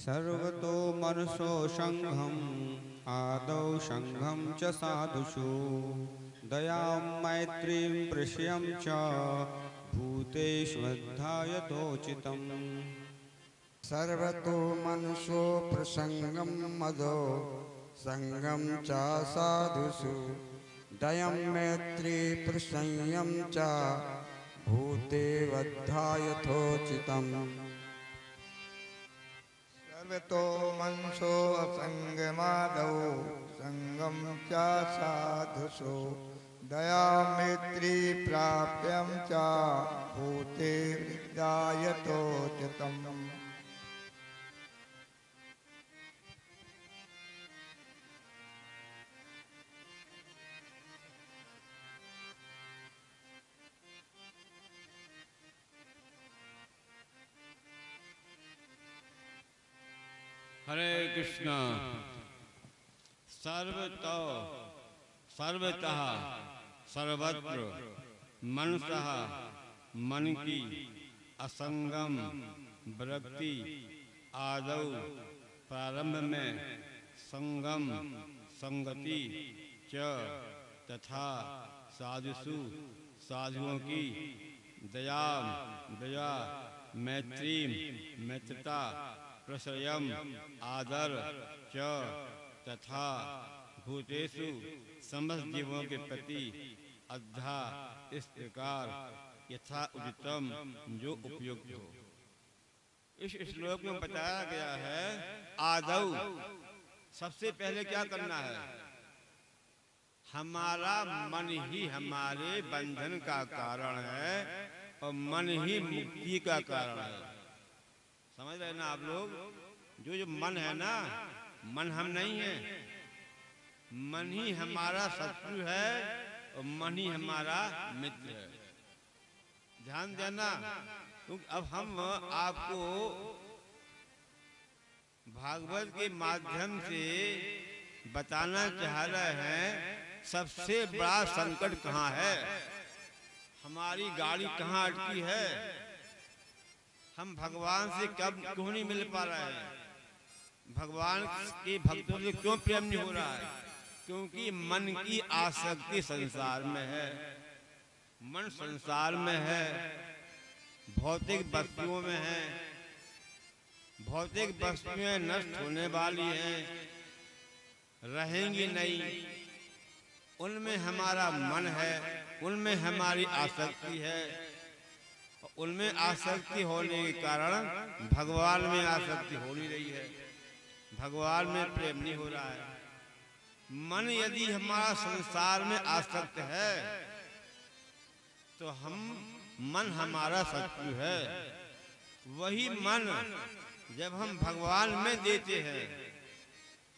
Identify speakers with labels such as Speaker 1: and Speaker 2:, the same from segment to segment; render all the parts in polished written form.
Speaker 1: सर्वतो मनसो संघम् आदौ संघं च साधुषु दयां मैत्रीं प्रशयं च भूतेषु अध्यायतोचितम्।
Speaker 2: सर्वतो मनसो प्रसंगम मदो संगम च साधुषु दयं मैत्री प्रसंयम च भूतेवध्यायथोचितम्।
Speaker 3: सर्वतो मनसो असंगमादौ संगम च साधुषु दया मैत्री प्राप्यं च भूते विद्यायतोचितम्।
Speaker 4: हरे कृष्णा। सर्वतो सर्वतः सर्वत्र मनसः मन की असंगम वृत्ति आदौ प्रारंभ में संगम संगति च तथा साधुषु साधुओं की दया दया मैत्री मित्रता प्रशयम आदर च तथा भूतेषु समस्त जीवों के प्रति अद्धा इस प्रकार यथा उचितम जो उपयुक्त हो। इस श्लोक में बताया गया है आदौ सबसे पहले क्या करना है। हमारा मन ही हमारे बंधन का कारण है और मन ही मुक्ति का कारण है। समझ रहे ना आप लोग। जो मन है ना, मन हम नहीं है। मन ही हमारा शत्रु है और मन ही हमारा मित्र है। ध्यान देना। क्योंकि अब हम आपको भागवत के माध्यम से बताना चाह रहे हैं सबसे बड़ा संकट कहाँ है, हमारी गाड़ी कहाँ अटकी है, हम भगवान से कब क्यों नहीं मिल पा रहे हैं, भगवान के भक्तों से क्यों प्रेम नहीं हो रहा है। क्योंकि मन की आसक्ति संसार में है। मन संसार में है, भौतिक वस्तुओं में है। भौतिक वस्तुएं नष्ट होने वाली हैं, रहेंगी नहीं। उनमें हमारा मन है, उनमें हमारी आसक्ति है। उनमें आसक्ति होने के कारण भगवान में आसक्ति हो नहीं रही है, भगवान में प्रेम नहीं हो रहा है। मन यदि हमारा संसार में आसक्त है तो मन हमारा शत्रु है। वही मन जब हम भगवान में देते हैं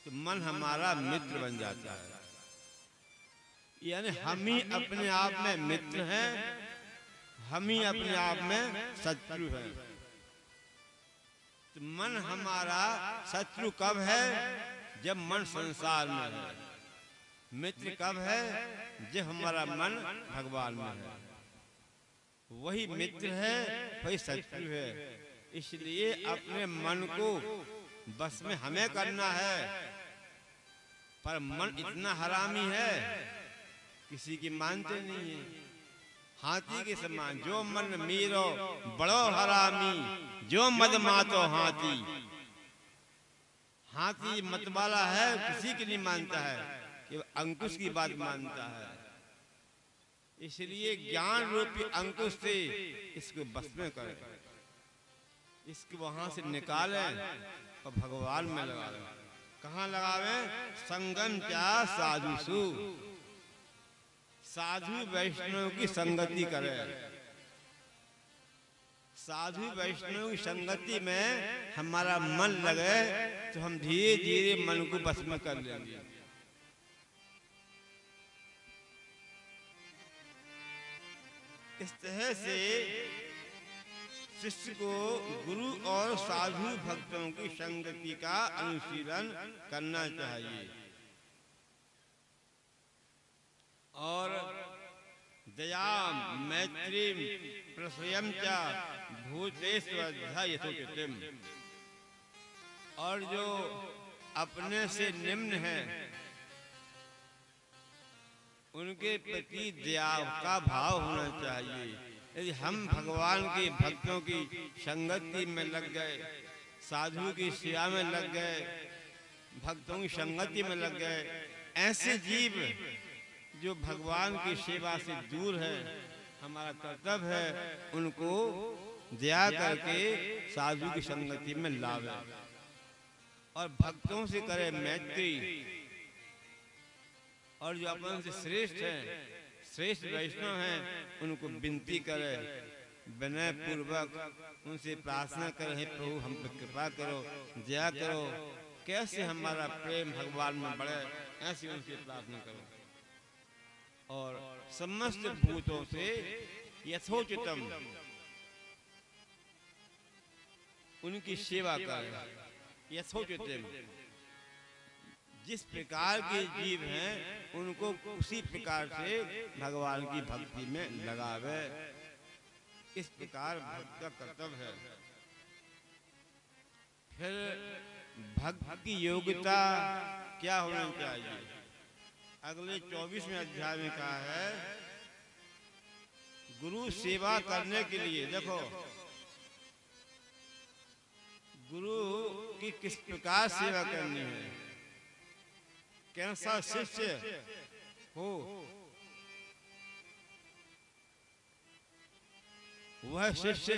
Speaker 4: तो मन हमारा मित्र बन जाता है। यानी हम ही अपने आप में मित्र हैं, हम ही अपने आप में शत्रु हैं। तो मन हमारा शत्रु कब है? जब मन संसार में है। मित्र कब है? जब हमारा मन भगवान में है। वही मित्र है, वही शत्रु है। इसलिए अपने मन को बस में हमें करना है। पर मन इतना हरामी है, किसी की मानते नहीं है। हाथी के समान जो मन मीरो बड़ो हरामी, जो मद मातो हाथी। हाथी मत वाला है, किसी की नहीं मानता है, केवल अंकुश की बात मानता है। इसलिए ज्ञान रूपी अंकुश से इसको बस में करें, इसको वहां से निकालें और भगवान में लगा लें। कहाँ लगावे? संगम क्या साधुषु, साधु वैष्णव की संगति करें। साधु वैष्णव की संगति में हमारा मन लगे तो हम धीरे धीरे मन को बस में कर लेंगे। इस तरह से शिष्य को गुरु और साधु भक्तों की संगति का अनुशीलन करना चाहिए। और दया मैत्री प्रसयम च भूतेषु अध्यायतोचितम्। और जो अपने से निम्न है उनके प्रति दया का भाव होना चाहिए। यदि हम भगवान के भक्तों की संगति में लग गए, साधु की सेवा में लग गए, भक्तों की संगति में लग गए, ऐसे जीव जो भगवान की सेवा से दूर है, हमारा कर्तव्य है उनको दया करके साधु की संगति में लावे और भक्तों से करे मैत्री। और जो अपन से श्रेष्ठ हैं, श्रेष्ठ वैष्णव हैं, उनको विनती करे, विनय पूर्वक उनसे प्रार्थना करे, हे प्रभु हम पे कृपा करो, दया करो, कैसे हमारा प्रेम भगवान में बढ़े, ऐसी उनसे प्रार्थना करो। और समस्त भूतों से यथोचितम उनकी सेवा करें। यथोचितम जिस प्रकार के जीव हैं उनको उसी प्रकार से भगवान की भक्ति में लगावे, इस प्रकार भक्त का कर्तव्य है। फिर भक्त की योग्यता क्या होनी चाहिए? अगले 24वें अध्याय में कहा है, गुरु सेवा करने के लिए। देखो गुरु की किस प्रकार सेवा करनी है, कैसा शिष्य हो वह शिष्य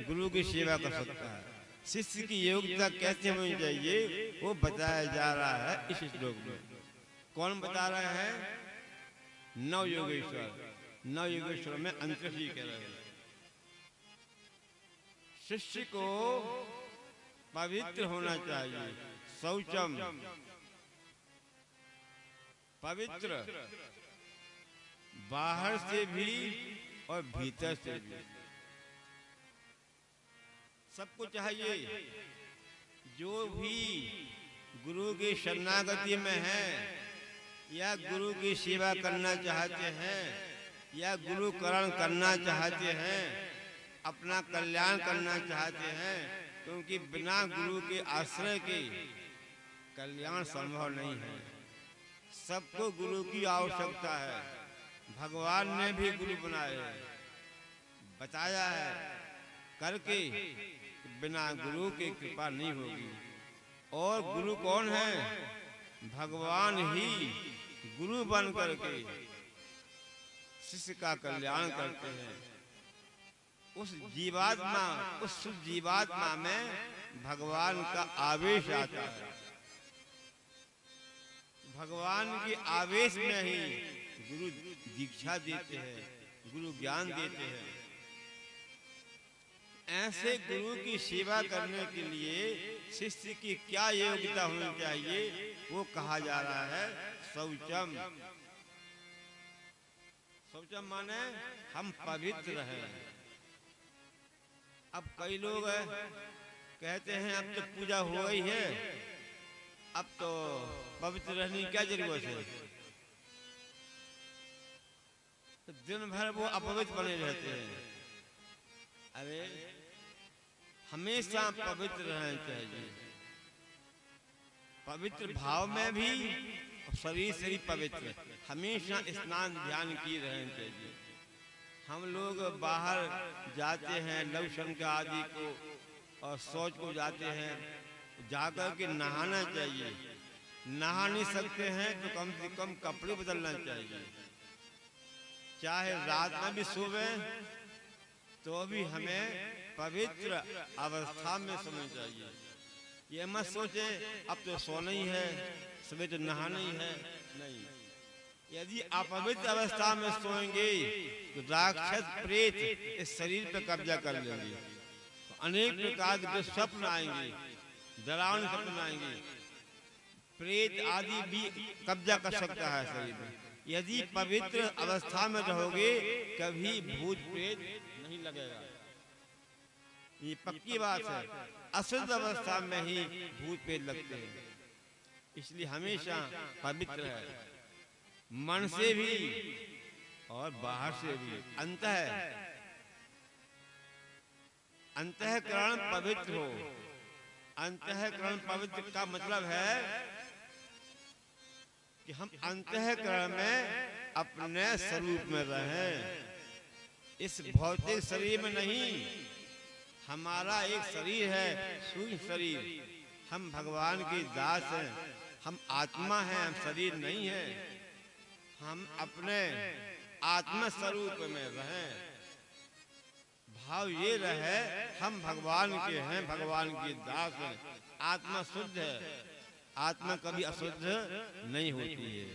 Speaker 4: गुरु की सेवा कर सकता है। शिष्य की योग्यता कैसे होनी चाहिए वो बताया जा रहा है इस श्लोक में। कौन बता रहे हैं? नव योगेश्वर। नव योगेश्वर में अंतर्षी कह रहे हैं। शिष्य को पवित्र होना चाहिए, शौचम, पवित्र, बाहर से भी और भीतर से भी सबको चाहिए। जो भी गुरु की शरणागति में है या गुरु की सेवा करना चाहते हैं या गुरुकरण करना चाहते हैं, अपना कल्याण करना चाहते हैं, क्योंकि बिना गुरु के आश्रय के कल्याण संभव नहीं है। सबको गुरु की आवश्यकता है। भगवान ने भी गुरु बनाए, बताया है करके बिना गुरु की कृपा नहीं होगी। और गुरु कौन है? भगवान ही गुरु बन करके शिष्य का कल्याण करते हैं। उस जीवात्मा में भगवान का आवेश आता है। भगवान के आवेश में ही गुरु दीक्षा देते हैं, गुरु ज्ञान देते हैं। ऐसे गुरु की सेवा करने के लिए शिष्य की क्या योग्यता होनी चाहिए वो कहा जा रहा है, शौचम। शौचम माने हम पवित्र रहें। अब कई लोग कहते हैं अब तो पूजा हो गई है, अब तो पवित्र रहने की क्या जरूरत है। तो दिन भर वो अपवित्र बने रहते हैं। अरे हमेशा पवित्र रहना चाहिए, पवित्र भाव में भी, शरीर से भी पवित्र, हमेशा स्नान ध्यान की रहना चाहिए। हम लोग बाहर जाते हैं लव शंकर आदि को और शौच को जाते हैं, जाकर के नहाना चाहिए। नहा नहीं सकते हैं तो कम से कम कपड़े बदलना चाहिए। चाहे रात में भी सोवे तो भी हमें पवित्र अवस्था में सोना चाहिए। ये मत सोचे अब तो सोना ही है, सुबह तो नहाना ही है। नहीं, यदि अपवित्र अवस्था में सोएंगे तो राक्षस प्रेत इस शरीर पर कब्जा कर लेंगे। तो अनेक प्रकार के स्वप्न आएंगे, डरावने स्वप्न आएंगे, प्रेत आदि भी कब्जा कर सकता है शरीर में। यदि पवित्र अवस्था में रहोगे कभी भूत प्रेत नहीं लगेगा, ये पक्की बात है। अशुद्ध अवस्था में ही भूत प्रेत लगते हैं। इसलिए हमेशा पवित्र है, मन से भी और बाहर से भी। अंतःकरण पवित्र हो, अंतःकरण पवित्र का मतलब है कि हम अंतःकरण में अपने स्वरूप में रहें, इस भौतिक शरीर में नहीं। हमारा एक शरीर है, सूक्ष्म शरीर। हम भगवान की दास हैं, हम आत्मा हैं, हम शरीर नहीं है। हम अपने आत्म स्वरूप में रहें। भाव ये रहे हम भगवान के हैं, भगवान की दास हैं। आत्मा शुद्ध है, आत्मा कभी अशुद्ध नहीं होती है।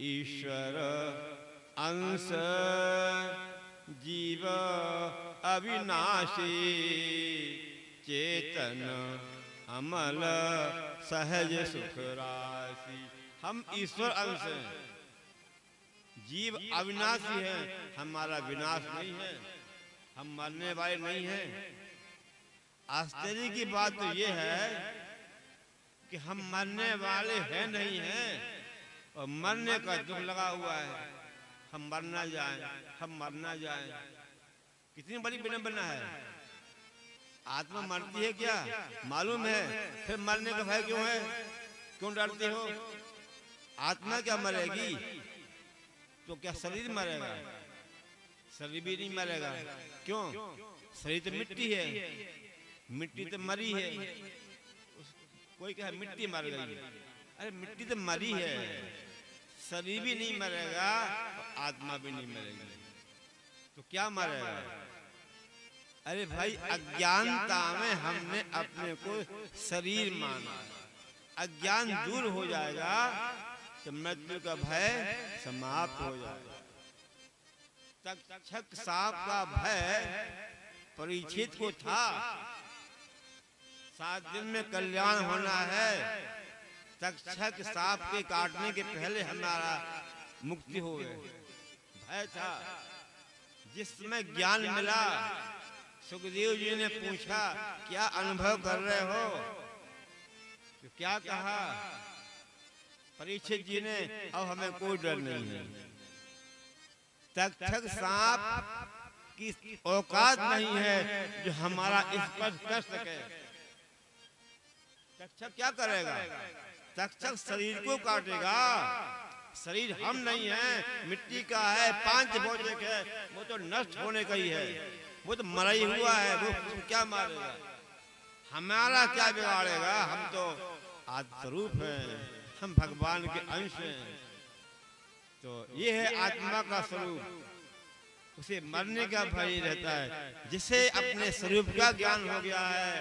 Speaker 4: ईश्वर अंश जीव अविनाशी, चेतन अमल सहज सुख राशि। हम ईश्वर अंश हैं, जीव अविनाशी है, हमारा विनाश नहीं है, हम मरने वाले नहीं हैं। आश्चर्य की बात तो ये है कि हम मरने वाले हैं नहीं हैं, और मरने का दुख लगा हुआ है। हम मरना जाएं, हम मरना जाएं। कितनी बड़ी विडंबना है। आत्मा मरती है क्या मालूम है, फिर मरने का भय क्यों है? क्यों डरते हो? आत्मा क्या मरेगी? तो क्या शरीर मरेगा? शरीर भी नहीं मरेगा। क्यों? शरीर तो मिट्टी है, मिट्टी तो मरी है। कोई कहे मिट्टी मर गई, अरे मिट्टी तो मरी है। शरीर भी नहीं मरेगा, आत्मा भी नहीं मरेगी, तो क्या मरेगा? अरे भाई, अज्ञानता में हमने अपने को शरीर माना। अज्ञान दूर हो जाएगा तो मृत्यु का भय समाप्त हो जाएगा। तक्षक सांप का भय परीक्षित को था। 7 दिन में कल्याण होना है। तक्षक सांप के काटने के पहले हमारा मुक्ति हो गए। भय था। जिस समय ज्ञान मिला, सुखदेव जी ने पूछा क्या अनुभव कर रहे हो? तो क्या कहा परीक्षित जी ने? अब हमें कोई डर नहीं है। तक्षक सांप की औकात नहीं है जो हमारा स्पर्श कर सके। तक्षक क्या करेगा? तक्षक शरीर को काटेगा। शरीर हम नहीं है, मिट्टी का है, 5 भौतिक है, वो तो नष्ट होने का ही है। वो तो मरा ही हुआ है, वो क्या मारेगा? हमारा क्या बिगाड़ेगा? हम तो आत्मस्वरूप हैं, हम भगवान के अंश हैं। तो ये है आत्मा का स्वरूप। उसे मरने का भय रहता है। जिसे अपने स्वरूप का ज्ञान हो गया है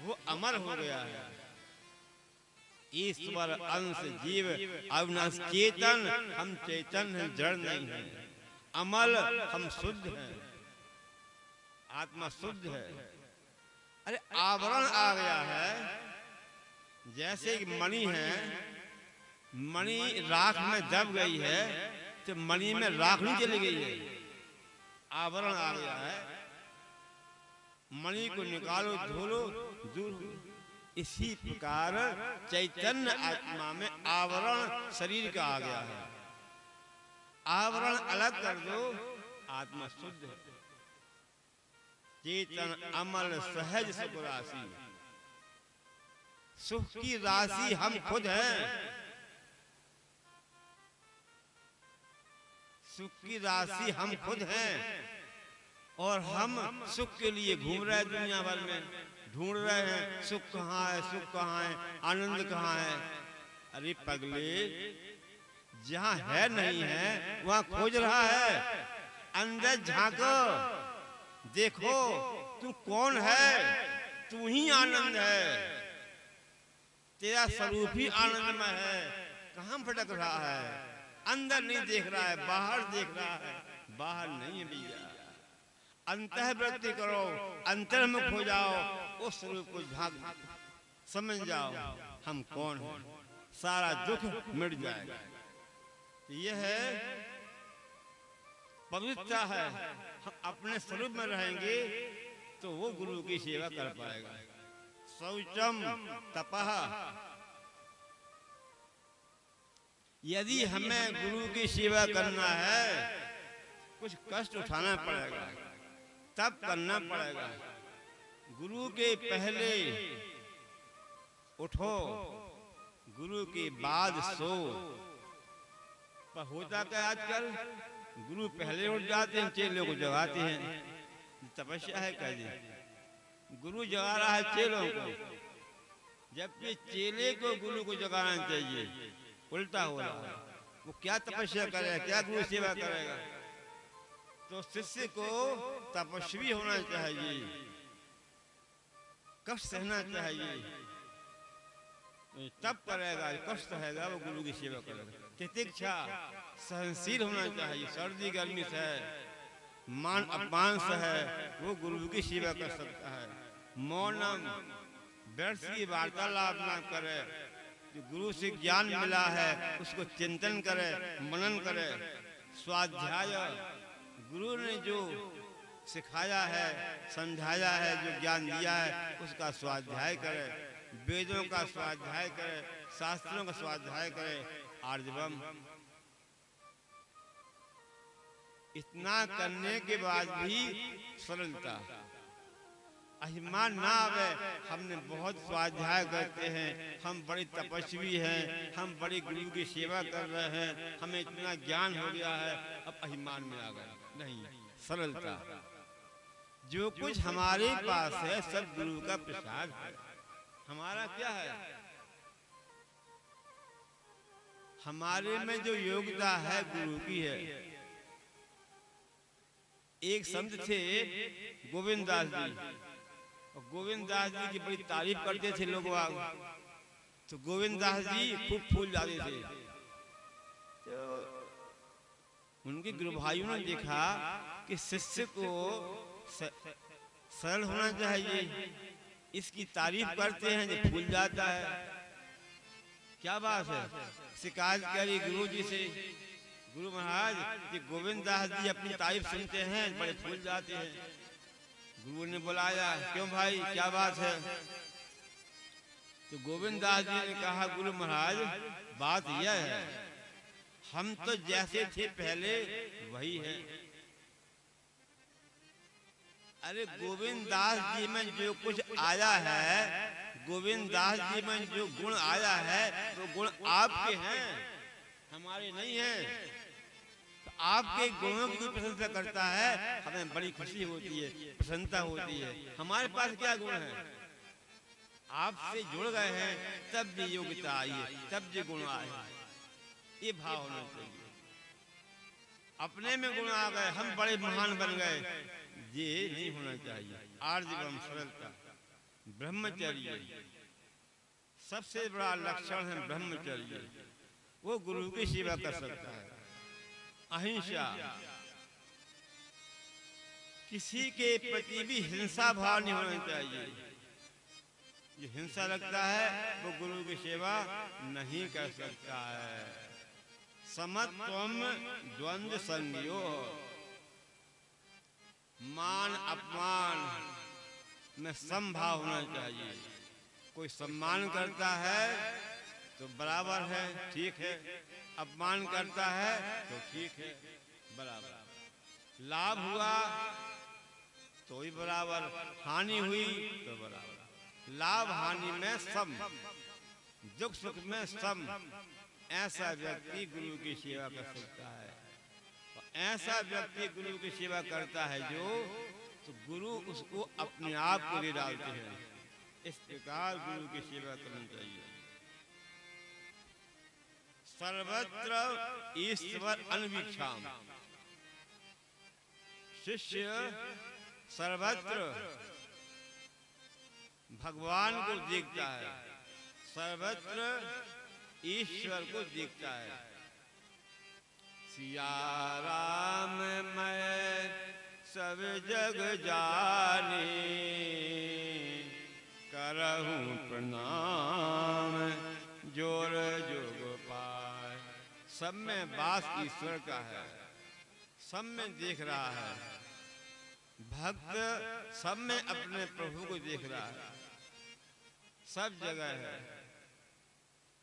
Speaker 4: वो अमर हो गया है। ईश्वर अंश जीव अविनाश चेतन, हम चेतन हैं, जड़ नहीं है। अमल, हम शुद्ध हैं, आत्मा शुद्ध है। अरे आवरण आ गया है। जैसे कि मणि है, मणि राख में दब गई है तो मणि में राख नहीं चली गई है, आवरण आ गया है। मणि को निकालो, धोलो, दूर हो। इसी प्रकार चैतन्य आत्मा में आवरण शरीर का आ गया है। आवरण अलग कर दो, आत्मा शुद्ध है। चेतन अमल सहज सुख राशि। सुख की राशि हम खुद हैं। सुख की राशि हम खुद हैं और हम सुख के लिए घूम रहे हैं, दुनिया भर में ढूंढ रहे हैं। सुख कहाँ है, सुख कहाँ है, आनंद कहाँ है? अरे पगले, जहाँ है नहीं है वहाँ खोज रहा है। अंदर झांको, देखो तू कौन है। तू ही आनंद है, तेरा स्वरूप ही आनंदमय है। कहाँ भटक रहा है? अंदर नहीं देख रहा है, बाहर देख रहा है। बाहर नहीं है भैया। अंतःवृत्ति करो, अंतर्मुख हो जाओ, उस स्वरूप को भाग समझ जाओ हम कौन हैं। सारा दुख मिट जाएगा। यह है पवित्रता है। हम अपने स्वरूप में रहेंगे तो वो गुरु की सेवा कर पाएगा। शौचम तपः। यदि हमें गुरु की सेवा करना है, कुछ कष्ट उठाना पड़ेगा, तब करना पड़ेगा। गुरु के पहले उठो गुरु के बाद सो। पर होता क्या आजकल, गुरु पहले उठ जाते हैं, चेलों को जगाते हैं। तपस्या है क्या जी? गुरु जगा रहा है चेलों को, जबकि चेले को गुरु को जगाना चाहिए। उल्टा हो रहा है। वो क्या तपस्या करेगा, क्या गुरु सेवा करेगा? तो शिष्य को तपस्वी होना चाहिए, कष्ट सहना चाहिए, तब करेगा। कष्ट रहेगा वो गुरु की सेवा करेगा। तितिक्षा, सहनशील होना चाहिए। सर्दी गर्मी से है, मान अपमान से है, वो गुरु की सेवा कर सकता है। मौनम, व्यर्थ की वार्तालाप ना करे, जो गुरु से ज्ञान मिला है उसको चिंतन करे, मनन करे। स्वाध्याय, गुरु ने जो सिखाया है, समझाया है, जो ज्ञान दिया है उसका स्वाध्याय करे। वेदों का स्वाध्याय करे, शास्त्रों का स्वाध्याय करे। आर्जवम, इतना करने के बाद भी सरलता, अभिमान ना आवे। हमने बहुत स्वाध्याय करते हैं, हम बड़े तपस्वी हैं, हम बड़ी गुरु की सेवा कर रहे हैं, हमें इतना ज्ञान हो गया है, अब अभिमान में आ गए। नहीं, सरलता। जो कुछ हमारे पास है सब गुरु का प्रसाद है। हमारा क्या है? हमारे में जो योग्यता है गुरु की है। एक संत थे गोविंद दास जी, और गोविंद दास जी की बड़ी तारीफ करते थे लोग। तो गोविंद दास जी खूब फूल जाते थे। तो उनके गुरु भाइयों ने देखा कि शिष्य को सरल होना चाहिए, इसकी तारीफ करते हैं जो फूल जाता है। क्या बात है? शिकायत करी गुरु जी से, गुरु महाराज कि गोविंद दास जी अपनी तारीफ सुनते हैं, बड़े फूल जाते हैं। गुरु ने बुलाया, क्यों भाई क्या बात है? तो गोविंद दास जी ने कहा, गुरु महाराज बात यह है, हम तो जैसे थे पहले वही है। अरे गोविंद दास जी में जो कुछ आया है, गोविंद दास जी में जो गुण आया है, वो गुण आपके हैं, हमारे नहीं हैं। तो आपके गुणों की प्रशंसा करता है, हमें बड़ी खुशी होती है, प्रसन्नता होती है। हमारे पास क्या गुण है? आपसे जुड़ गए हैं तब भी योग्यता आई है, तब जो गुण आए, ये भाव होना चाहिए। अपने में गुण आ गए, हम बड़े महान बन गए, ये नहीं होना चाहिए। आर्जवम, सरलता। ब्रह्मचर्य, सबसे बड़ा लक्षण है ब्रह्मचर्य। वो गुरु की सेवा कर सकता है। अहिंसा, किसी के प्रति भी हिंसा भाव नहीं होना चाहिए। जो हिंसा रखता है वो गुरु की सेवा नहीं कर सकता है। समत्वम द्वंद्व संज्ञो, मान अपमान में समभाव होना चाहिए। कोई सम्मान करता है तो बराबर है, ठीक है। अपमान करता है तो ठीक है, बराबर। लाभ हुआ तो ही बराबर, हानि हुई तो बराबर। लाभ हानि में सम, दुख सुख में सम, ऐसा व्यक्ति गुरु की सेवा कर सकता है। ऐसा व्यक्ति गुरु की सेवा करता है जो, तो गुरु उसको अपने आप को ले डालते हैं। इस प्रकार गुरु की सेवा करनी चाहिए। सर्वत्र ईश्वर अन्वीक्षाम, शिष्य सर्वत्र भगवान को देखता है, सर्वत्र ईश्वर को देखता है। सिया राम मैं सब जग जाने, करहूं प्रणाम जोर जोग पाए। सब में वास ईश्वर का है, सब में देख रहा है। भक्त सब में अपने प्रभु को देख रहा है, सब जगह है।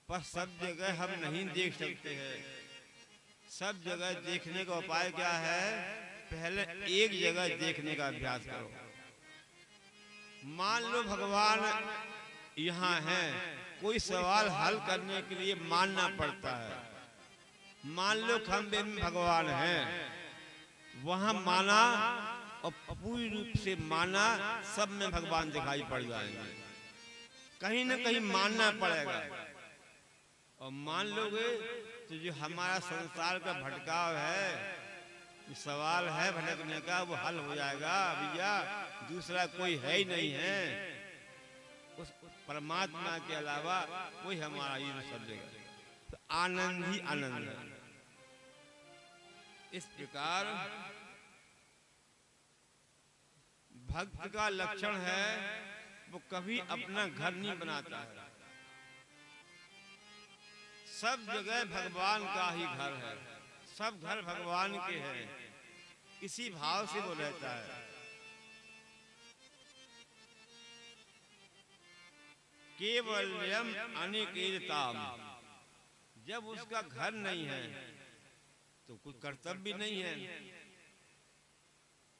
Speaker 4: पर सब जगह हम नहीं देख सकते हैं। सब जगह देखने का उपाय क्या है? पहले एक जगह देखने का अभ्यास करो। मान लो भगवान यहाँ हैं, कोई सवाल हल करने के लिए मानना पड़ता है। मान लो खंबे में भगवान हैं, वहां माना और पूरी रूप से माना, सब में भगवान दिखाई पड़ जाएंगे। कहीं न कहीं मानना पड़ेगा, और मान लोगे तो जो हमारा संसार का भटकाव है, सवाल है भटकने का, वो हल हो जाएगा भैया। दूसरा कोई है ही नहीं है, उस परमात्मा के अलावा कोई हमारा ये सब जगह, तो आनंद ही आनंद है। इस प्रकार भक्त का लक्षण है वो कभी अपना घर नहीं बनाता है, सब जगह भगवान का ही घर है, सब घर भगवान के हैं, इसी भाव से वो रहता है। केवल्यम अनिकेतताम, जब उसका घर नहीं है तो कोई कर्तव्य नहीं है।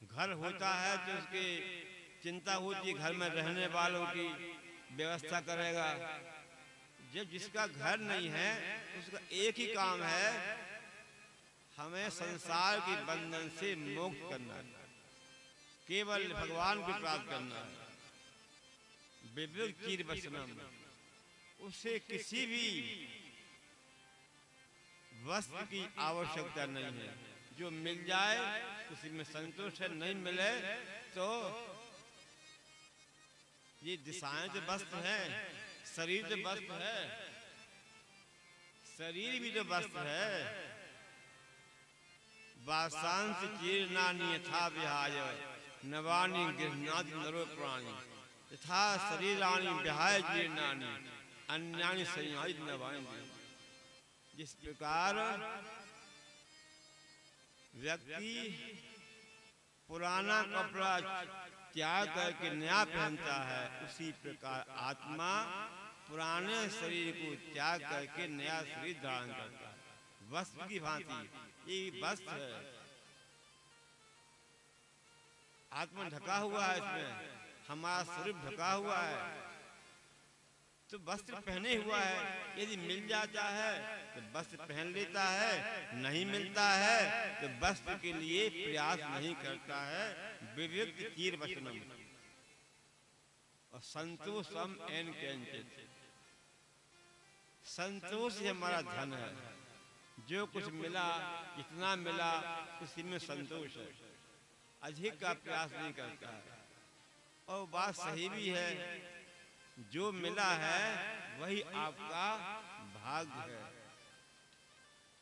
Speaker 4: घर होता है तो उसकी चिंता होती है, घर में रहने वालों की व्यवस्था करेगा। जब जिसका घर नहीं है उसका एक ही काम है, हमें संसार के बंधन से मुक्त करना है, केवल भगवान को प्राप्त करना है। विवेक चीर वचनम, उसे किसी भी वस्तु की आवश्यकता नहीं है, जो मिल जाए उसी में संतोष है, नहीं मिले तो ये दिशाएं जो वस्तु है, शरीर जो वस्तु है, शरीर भी जो वस्तु है, वासांस जीर्णानि यथा विहाय नवानि गृह्णाति नरो प्राणी, यथा शरीराणि विहाय जीर्णानि अन्यानि संयाति नवानि। जिस प्रकार व्यक्ति पुराना कपड़ा त्याग करके नया पहनता है, उसी प्रकार आत्मा पुराने शरीर को त्याग करके नया शरीर धारण करता है। वस्त्र की भांति ये वस्त्र है, आत्मा ढका हुआ है, इसमें हमारा शरीर ढका हुआ है, तो वस्त्र पहने हुआ है। यदि मिल जाता है तो वस्त्र पहन लेता है, नहीं मिलता है तो वस्त्र के लिए प्रयास नहीं करता है। विवेक चीर वचनम और संतोषम एन कैंचित, संतोष ही हमारा धन है। जो कुछ मिला, जितना मिला, उसी में संतोष है, अधिक का प्रयास नहीं करता है। और बात सही भी है, जो मिला है वही आपका भाग्य है।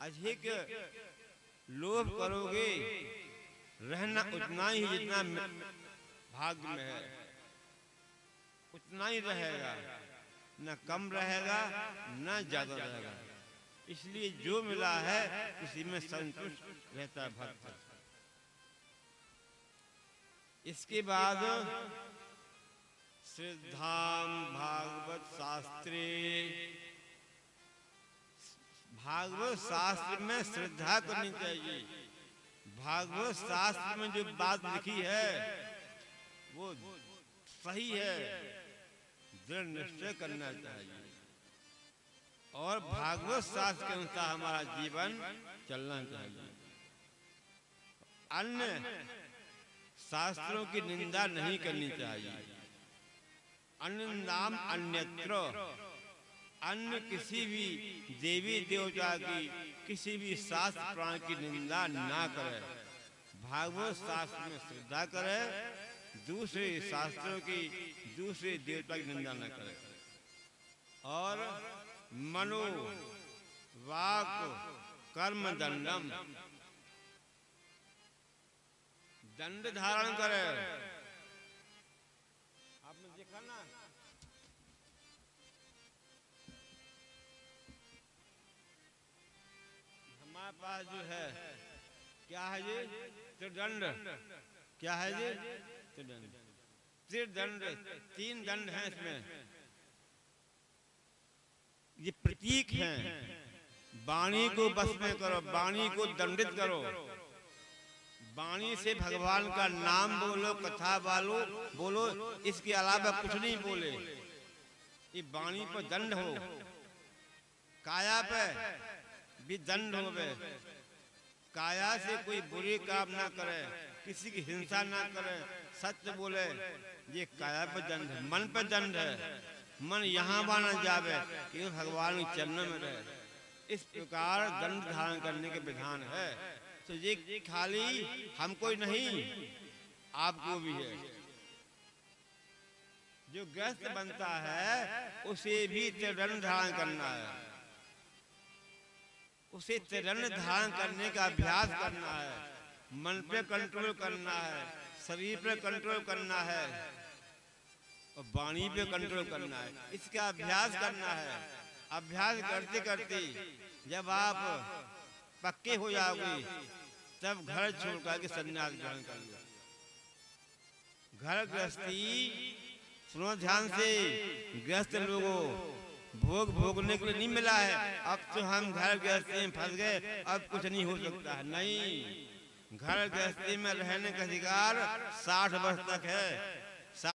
Speaker 4: अधिक लोभ करोगे, रहना उतना ही जितना भाग्य में है, उतना ही रहेगा, न कम रहेगा न ज्यादा रहेगा। इसलिए जो मिला है उसी में संतुष्ट रहता है भक्त। इसके बाद श्रद्धाम भागवत शास्त्रे, भागवत शास्त्र में श्रद्धा करनी चाहिए। भागवत शास्त्र में जो बात लिखी है वो सही है, दृढ़ निश्चय करना चाहिए और भागवत शास्त्र के अनुसार हमारा जीवन चलना चाहिए। अन्य शास्त्रों की निंदा नहीं करनी चाहिए। अन्नदाम अन्यत्र, अन्य किसी भी देवी देवता की, किसी भी शास्त्र प्राण की निंदा ना करे। भागवत शास्त्र में श्रद्धा करे, दूसरे शास्त्रों की, दूसरे देवता की निंदा न करे। और मनो वाक कर्म दंडम, दंड धारण करे। आपने देखा ना, हमारे पास जो है क्या है ये त्रिदंड, क्या है ये त्रिदंड। त्रिदंड, तीन दंड हैं इसमें, ये प्रतीक हैं। वाणी को बस में करो, वाणी को दंडित करो, वाणी से भगवान का नाम बोलो, कथा बोलो, इसके अलावा कुछ नहीं बोले। ये वाणी पर दंड हो, काया पे भी दंड हो। काया से कोई बुरे काम ना करे, किसी की हिंसा ना करे, सत्य बोले, ये काया पे दंड है। मन पे दंड है, मन यहाँ वहां न जावे, केवल भगवान के चरणों में रहे। इस प्रकार दंड धारण करने के विधान है। तो ये खाली हमको ही नहीं, आपको भी है। जो गृहस्थ बनता है उसे भी त्रिदंड धारण करना है, उसे त्रिदंड धारण करने का अभ्यास करना है। मन पे कंट्रोल करना है, शरीर पे कंट्रोल करना है और वाणी पे कंट्रोल करना है। इसका अभ्यास करना है। अभ्यास करते करते जब आप पक्के हो जाओगे तब घर छोड़कर के संन्यास ग्रहण कर लो। घर गृहस्थी, सुनो ध्यान से, गृहस्थ लोगों भोग भोगने के लिए नहीं मिला है। अब तो हम घर गृहस्थी में फंस गए, अब कुछ नहीं हो सकता है। नहीं, घर गृहस्थी में रहने का अधिकार 60 वर्ष तक है।